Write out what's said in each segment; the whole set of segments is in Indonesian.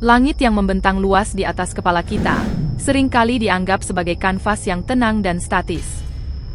Langit yang membentang luas di atas kepala kita seringkali dianggap sebagai kanvas yang tenang dan statis.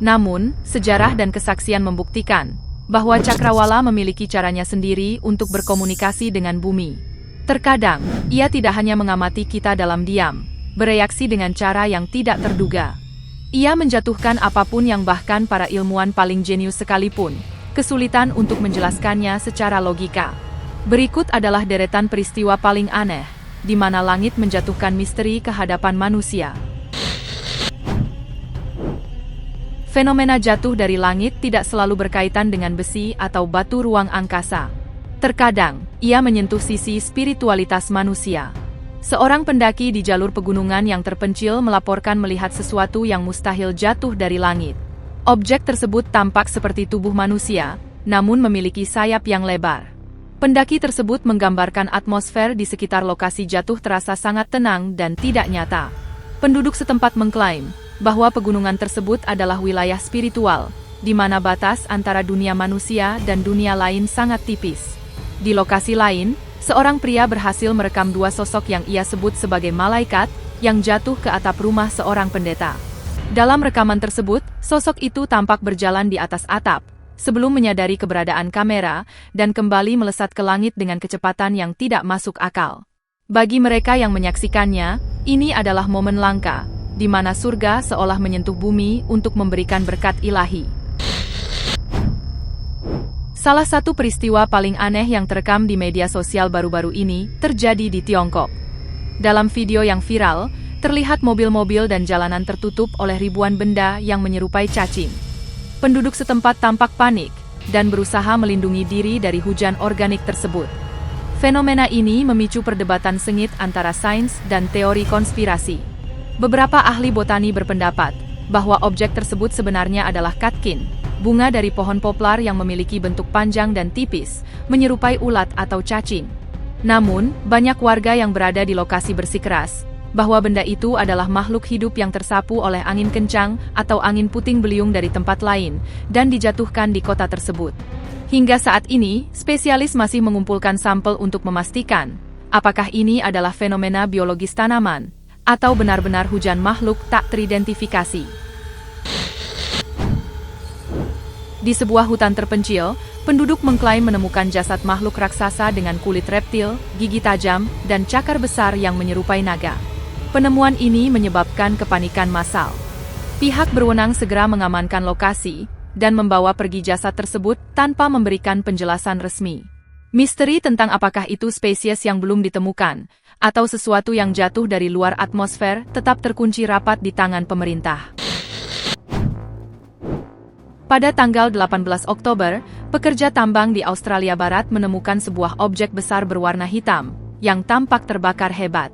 Namun, sejarah dan kesaksian membuktikan bahwa cakrawala memiliki caranya sendiri untuk berkomunikasi dengan bumi. Terkadang, ia tidak hanya mengamati kita dalam diam, bereaksi dengan cara yang tidak terduga. Ia menjatuhkan apapun yang bahkan para ilmuwan paling jenius sekalipun kesulitan untuk menjelaskannya secara logika. Berikut adalah deretan peristiwa paling aneh, di mana langit menjatuhkan misteri ke hadapan manusia. Fenomena jatuh dari langit tidak selalu berkaitan dengan besi atau batu ruang angkasa. Terkadang, ia menyentuh sisi spiritualitas manusia. Seorang pendaki di jalur pegunungan yang terpencil melaporkan melihat sesuatu yang mustahil jatuh dari langit. Objek tersebut tampak seperti tubuh manusia, namun memiliki sayap yang lebar. Pendaki tersebut menggambarkan atmosfer di sekitar lokasi jatuh terasa sangat tenang dan tidak nyata. Penduduk setempat mengklaim bahwa pegunungan tersebut adalah wilayah spiritual, di mana batas antara dunia manusia dan dunia lain sangat tipis. Di lokasi lain, seorang pria berhasil merekam dua sosok yang ia sebut sebagai malaikat yang jatuh ke atap rumah seorang pendeta. Dalam rekaman tersebut, sosok itu tampak berjalan di atas atap, sebelum menyadari keberadaan kamera, dan kembali melesat ke langit dengan kecepatan yang tidak masuk akal. Bagi mereka yang menyaksikannya, ini adalah momen langka, di mana surga seolah menyentuh bumi untuk memberikan berkat ilahi. Salah satu peristiwa paling aneh yang terekam di media sosial baru-baru ini terjadi di Tiongkok. Dalam video yang viral, terlihat mobil-mobil dan jalanan tertutup oleh ribuan benda yang menyerupai cacing. Penduduk setempat tampak panik dan berusaha melindungi diri dari hujan organik tersebut. Fenomena ini memicu perdebatan sengit antara sains dan teori konspirasi. Beberapa ahli botani berpendapat bahwa objek tersebut sebenarnya adalah katkin, bunga dari pohon poplar yang memiliki bentuk panjang dan tipis, menyerupai ulat atau cacing. Namun, banyak warga yang berada di lokasi bersikeras bahwa benda itu adalah makhluk hidup yang tersapu oleh angin kencang atau angin puting beliung dari tempat lain, dan dijatuhkan di kota tersebut. Hingga saat ini, spesialis masih mengumpulkan sampel untuk memastikan apakah ini adalah fenomena biologis tanaman, atau benar-benar hujan makhluk tak teridentifikasi. Di sebuah hutan terpencil, penduduk mengklaim menemukan jasad makhluk raksasa dengan kulit reptil, gigi tajam, dan cakar besar yang menyerupai naga. Penemuan ini menyebabkan kepanikan massal. Pihak berwenang segera mengamankan lokasi dan membawa pergi jasad tersebut tanpa memberikan penjelasan resmi. Misteri tentang apakah itu spesies yang belum ditemukan atau sesuatu yang jatuh dari luar atmosfer tetap terkunci rapat di tangan pemerintah. Pada tanggal 18 Oktober, pekerja tambang di Australia Barat menemukan sebuah objek besar berwarna hitam yang tampak terbakar hebat.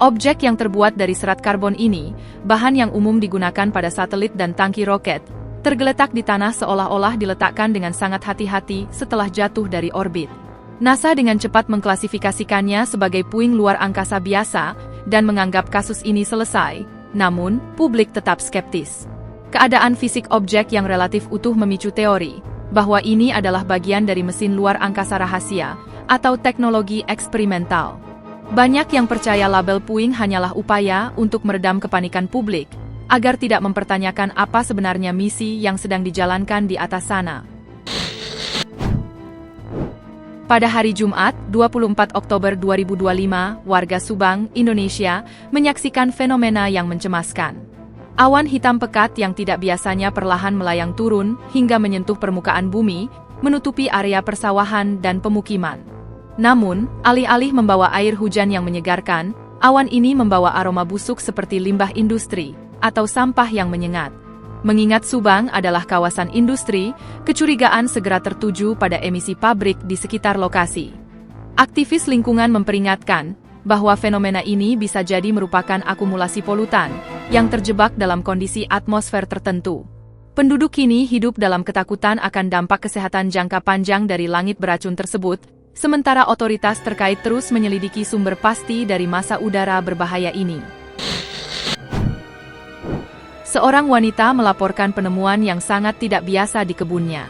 Objek yang terbuat dari serat karbon ini, bahan yang umum digunakan pada satelit dan tangki roket, tergeletak di tanah seolah-olah diletakkan dengan sangat hati-hati setelah jatuh dari orbit. NASA dengan cepat mengklasifikasikannya sebagai puing luar angkasa biasa dan menganggap kasus ini selesai, namun publik tetap skeptis. Keadaan fisik objek yang relatif utuh memicu teori bahwa ini adalah bagian dari mesin luar angkasa rahasia atau teknologi eksperimental. Banyak yang percaya label puing hanyalah upaya untuk meredam kepanikan publik, agar tidak mempertanyakan apa sebenarnya misi yang sedang dijalankan di atas sana. Pada hari Jumat, 24 Oktober 2025, warga Subang, Indonesia, menyaksikan fenomena yang mencemaskan. Awan hitam pekat yang tidak biasanya perlahan melayang turun hingga menyentuh permukaan bumi, menutupi area persawahan dan pemukiman. Namun, alih-alih membawa air hujan yang menyegarkan, awan ini membawa aroma busuk seperti limbah industri atau sampah yang menyengat. Mengingat Subang adalah kawasan industri, kecurigaan segera tertuju pada emisi pabrik di sekitar lokasi. Aktivis lingkungan memperingatkan bahwa fenomena ini bisa jadi merupakan akumulasi polutan yang terjebak dalam kondisi atmosfer tertentu. Penduduk kini hidup dalam ketakutan akan dampak kesehatan jangka panjang dari langit beracun tersebut, sementara otoritas terkait terus menyelidiki sumber pasti dari massa udara berbahaya ini. Seorang wanita melaporkan penemuan yang sangat tidak biasa di kebunnya.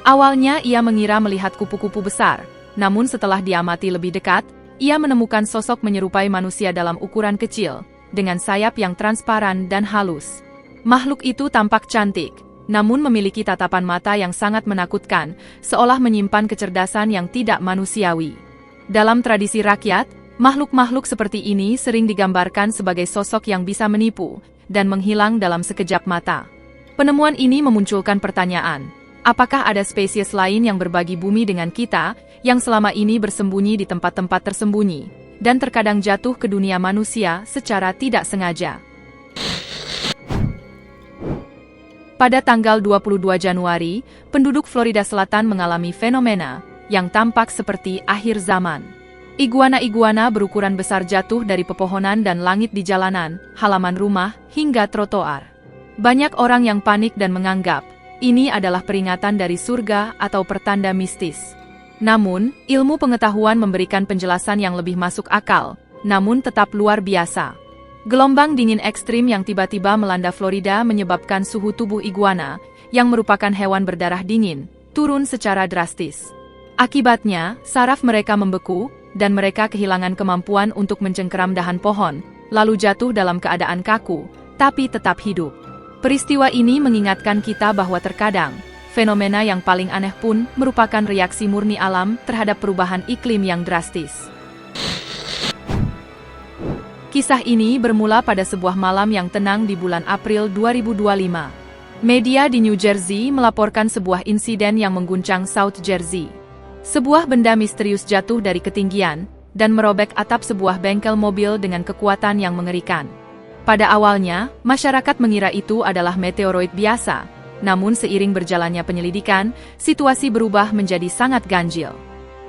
Awalnya ia mengira melihat kupu-kupu besar, namun setelah diamati lebih dekat, ia menemukan sosok menyerupai manusia dalam ukuran kecil, dengan sayap yang transparan dan halus. Makhluk itu tampak cantik, namun memiliki tatapan mata yang sangat menakutkan, seolah menyimpan kecerdasan yang tidak manusiawi. Dalam tradisi rakyat, makhluk-makhluk seperti ini sering digambarkan sebagai sosok yang bisa menipu dan menghilang dalam sekejap mata. Penemuan ini memunculkan pertanyaan, apakah ada spesies lain yang berbagi bumi dengan kita, yang selama ini bersembunyi di tempat-tempat tersembunyi, dan terkadang jatuh ke dunia manusia secara tidak sengaja. Pada tanggal 22 Januari, penduduk Florida Selatan mengalami fenomena yang tampak seperti akhir zaman. Iguana-iguana berukuran besar jatuh dari pepohonan dan langit di jalanan, halaman rumah, hingga trotoar. Banyak orang yang panik dan menganggap ini adalah peringatan dari surga atau pertanda mistis. Namun, ilmu pengetahuan memberikan penjelasan yang lebih masuk akal, namun tetap luar biasa. Gelombang dingin ekstrim yang tiba-tiba melanda Florida menyebabkan suhu tubuh iguana, yang merupakan hewan berdarah dingin, turun secara drastis. Akibatnya, saraf mereka membeku, dan mereka kehilangan kemampuan untuk mencengkeram dahan pohon, lalu jatuh dalam keadaan kaku, tapi tetap hidup. Peristiwa ini mengingatkan kita bahwa terkadang, fenomena yang paling aneh pun merupakan reaksi murni alam terhadap perubahan iklim yang drastis. Kisah ini bermula pada sebuah malam yang tenang di bulan April 2025. Media di New Jersey melaporkan sebuah insiden yang mengguncang South Jersey. Sebuah benda misterius jatuh dari ketinggian dan merobek atap sebuah bengkel mobil dengan kekuatan yang mengerikan. Pada awalnya, masyarakat mengira itu adalah meteoroid biasa, namun seiring berjalannya penyelidikan, situasi berubah menjadi sangat ganjil.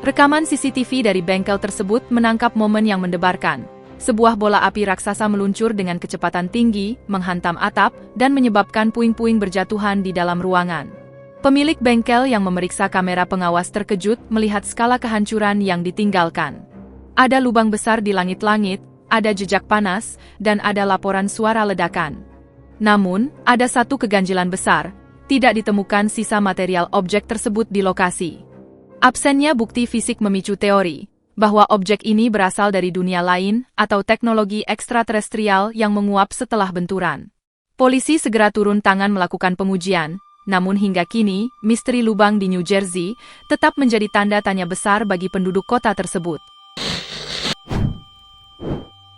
Rekaman CCTV dari bengkel tersebut menangkap momen yang mendebarkan. Sebuah bola api raksasa meluncur dengan kecepatan tinggi, menghantam atap, dan menyebabkan puing-puing berjatuhan di dalam ruangan. Pemilik bengkel yang memeriksa kamera pengawas terkejut melihat skala kehancuran yang ditinggalkan. Ada lubang besar di langit-langit, ada jejak panas, dan ada laporan suara ledakan. Namun, ada satu keganjilan besar, tidak ditemukan sisa material objek tersebut di lokasi. Absennya bukti fisik memicu teori bahwa objek ini berasal dari dunia lain atau teknologi ekstraterestrial yang menguap setelah benturan. Polisi segera turun tangan melakukan pengujian, namun hingga kini, misteri lubang di New Jersey tetap menjadi tanda tanya besar bagi penduduk kota tersebut.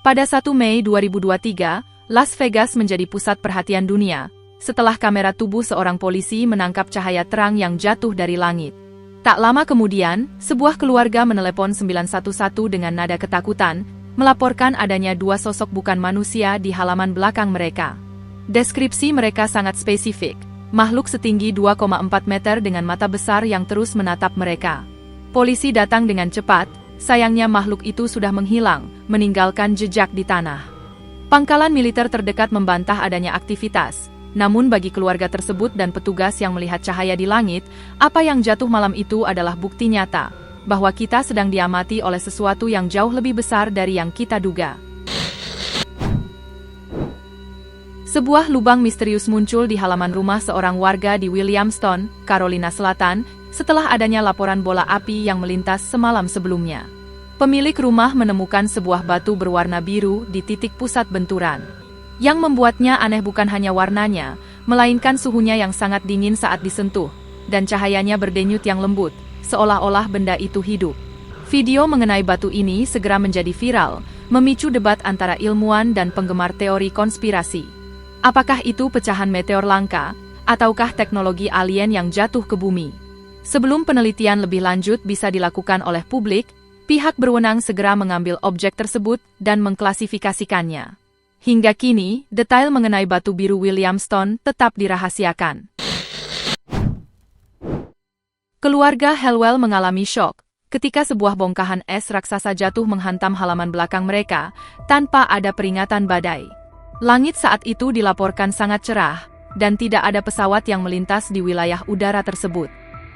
Pada 1 Mei 2023, Las Vegas menjadi pusat perhatian dunia, setelah kamera tubuh seorang polisi menangkap cahaya terang yang jatuh dari langit. Tak lama kemudian, sebuah keluarga menelepon 911 dengan nada ketakutan, melaporkan adanya dua sosok bukan manusia di halaman belakang mereka. Deskripsi mereka sangat spesifik, makhluk setinggi 2,4 meter dengan mata besar yang terus menatap mereka. Polisi datang dengan cepat, sayangnya makhluk itu sudah menghilang, meninggalkan jejak di tanah. Pangkalan militer terdekat membantah adanya aktivitas. Namun bagi keluarga tersebut dan petugas yang melihat cahaya di langit, apa yang jatuh malam itu adalah bukti nyata bahwa kita sedang diamati oleh sesuatu yang jauh lebih besar dari yang kita duga. Sebuah lubang misterius muncul di halaman rumah seorang warga di Williamston, Carolina Selatan, setelah adanya laporan bola api yang melintas semalam sebelumnya. Pemilik rumah menemukan sebuah batu berwarna biru di titik pusat benturan. Yang membuatnya aneh bukan hanya warnanya, melainkan suhunya yang sangat dingin saat disentuh, dan cahayanya berdenyut yang lembut, seolah-olah benda itu hidup. Video mengenai batu ini segera menjadi viral, memicu debat antara ilmuwan dan penggemar teori konspirasi. Apakah itu pecahan meteor langka, ataukah teknologi alien yang jatuh ke bumi? Sebelum penelitian lebih lanjut bisa dilakukan oleh publik, pihak berwenang segera mengambil objek tersebut dan mengklasifikasikannya. Hingga kini, detail mengenai batu biru Williamston tetap dirahasiakan. Keluarga Hallwell mengalami syok ketika sebuah bongkahan es raksasa jatuh menghantam halaman belakang mereka tanpa ada peringatan badai. Langit saat itu dilaporkan sangat cerah, dan tidak ada pesawat yang melintas di wilayah udara tersebut.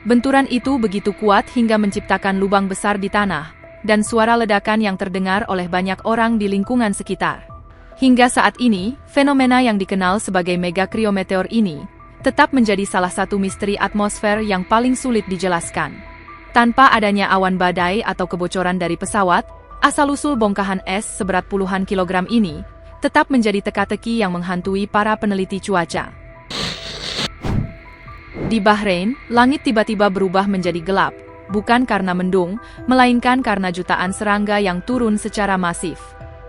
Benturan itu begitu kuat hingga menciptakan lubang besar di tanah, dan suara ledakan yang terdengar oleh banyak orang di lingkungan sekitar. Hingga saat ini, fenomena yang dikenal sebagai megakriometeor ini tetap menjadi salah satu misteri atmosfer yang paling sulit dijelaskan. Tanpa adanya awan badai atau kebocoran dari pesawat, Asal-usul bongkahan es seberat puluhan kilogram ini tetap menjadi teka-teki yang menghantui para peneliti cuaca. Di Bahrain, langit tiba-tiba berubah menjadi gelap, bukan karena mendung, melainkan karena jutaan serangga yang turun secara masif.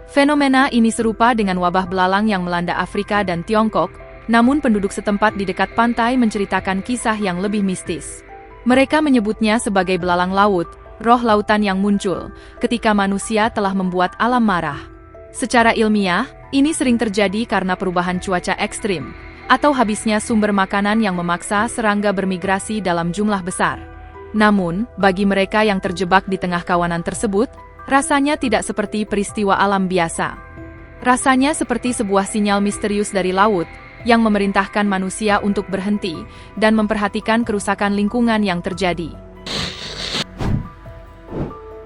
Fenomena ini serupa dengan wabah belalang yang melanda Afrika dan Tiongkok, namun penduduk setempat di dekat pantai menceritakan kisah yang lebih mistis. Mereka menyebutnya sebagai belalang laut, roh lautan yang muncul ketika manusia telah membuat alam marah. Secara ilmiah, ini sering terjadi karena perubahan cuaca ekstrim, atau habisnya sumber makanan yang memaksa serangga bermigrasi dalam jumlah besar. Namun, bagi mereka yang terjebak di tengah kawanan tersebut, rasanya tidak seperti peristiwa alam biasa. Rasanya seperti sebuah sinyal misterius dari laut, yang memerintahkan manusia untuk berhenti, dan memperhatikan kerusakan lingkungan yang terjadi.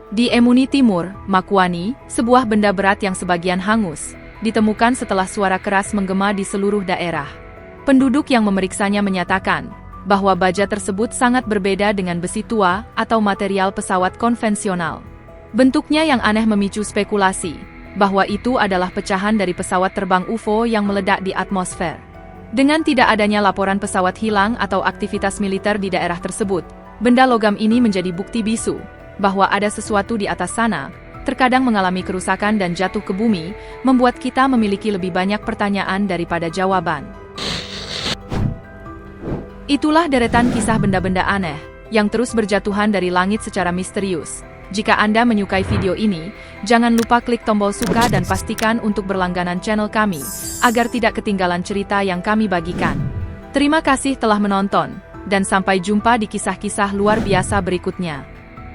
Di Emuni Timur, Makwani, sebuah benda berat yang sebagian hangus, ditemukan setelah suara keras menggema di seluruh daerah. Penduduk yang memeriksanya menyatakan bahwa baja tersebut sangat berbeda dengan besi tua atau material pesawat konvensional. Bentuknya yang aneh memicu spekulasi bahwa itu adalah pecahan dari pesawat terbang UFO yang meledak di atmosfer. Dengan tidak adanya laporan pesawat hilang atau aktivitas militer di daerah tersebut, benda logam ini menjadi bukti bisu bahwa ada sesuatu di atas sana, terkadang mengalami kerusakan dan jatuh ke bumi, membuat kita memiliki lebih banyak pertanyaan daripada jawaban. Itulah deretan kisah benda-benda aneh, yang terus berjatuhan dari langit secara misterius. Jika Anda menyukai video ini, jangan lupa klik tombol suka dan pastikan untuk berlangganan channel kami, agar tidak ketinggalan cerita yang kami bagikan. Terima kasih telah menonton, dan sampai jumpa di kisah-kisah luar biasa berikutnya.